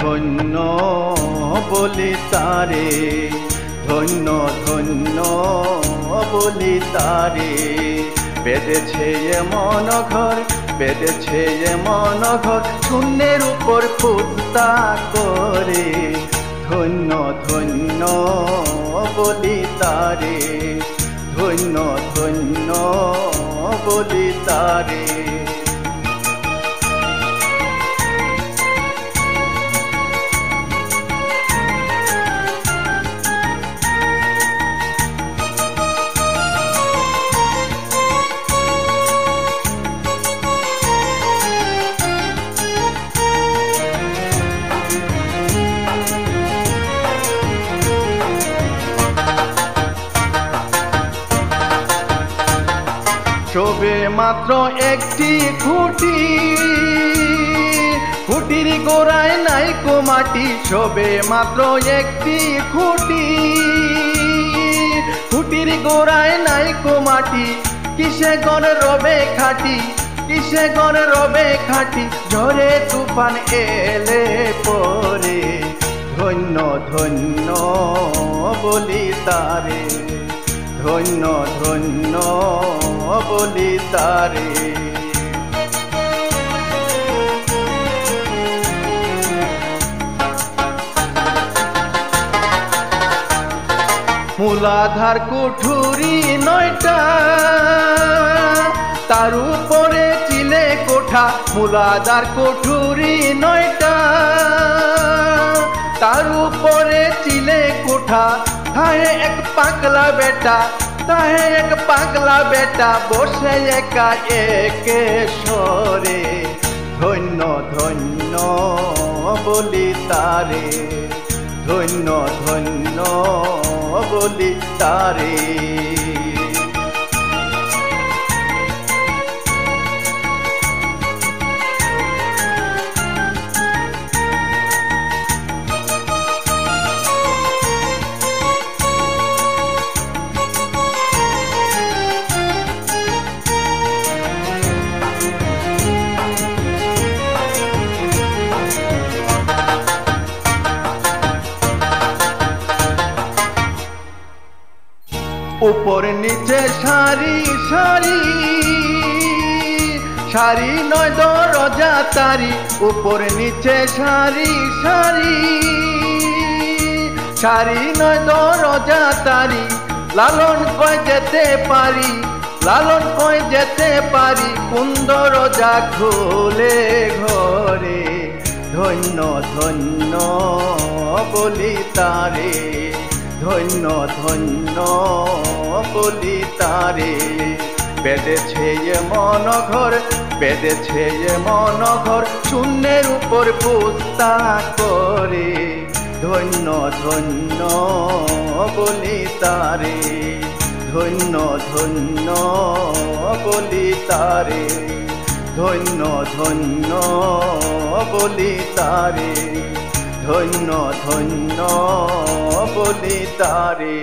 ধন্য বলি তারে, ধন্য ধন্য বলি তারে। বেঁধেছে এমন ঘর, বেঁধেছে এমন ঘর, শূন্যের উপর পুত্তা করে। ধন্য ধন্য বলি তারে, ধন্য ধন্য বলি তারে। শোবে মাত্র একটি খুঁটি, খুঁটির গোড়ায় নাই কো মাটি। শোবে মাত্র একটি খুঁটি, খুঁটির গোড়ায় নাই কো মাটি। কিসে গড় রবে খাটি, কিসে গড় রবে খাটি, ঝড়ে তুফান এলে পরে। ধন্য ধন্য বলি তারে, ধন্য ধন্য বলি তারে। মূলাধার কুঠুরি 9টা, তার উপরে চিলে কোঠা। মূলাধার কুঠুরি 9টা, তার উপরে চিলে কোঠা। তাহে এক পাগলা বেটা, তাহে এক পাগলা বেটা, বসে একা একে সরে। ধন্য ধন্য বলি তারে, ধন্য ধন্য বলি তারে। উপর নিচে সারি সারি, সারি নয় দরজা তারি। উপর নিচে সারি সারি, সারি নয় দরজা তারি। লালন কয় যেতে পারি, লালন কয় যেতে পারি, কোন দরজা খুলে ঘরে। ধন্য ধন্য বলি তারে, ধন্য ধন্য বলি তারে। বেঁধেছে এমন ঘর, বেঁধেছে এমন ঘর, শূন্যের উপর পুস্তা করে। ধন্য ধন্য বলি তারে, ধন্য ধন্য বলি তারে, ধন্য ধন্য বলি তারে, ধন্য ধন্য বলি তারে।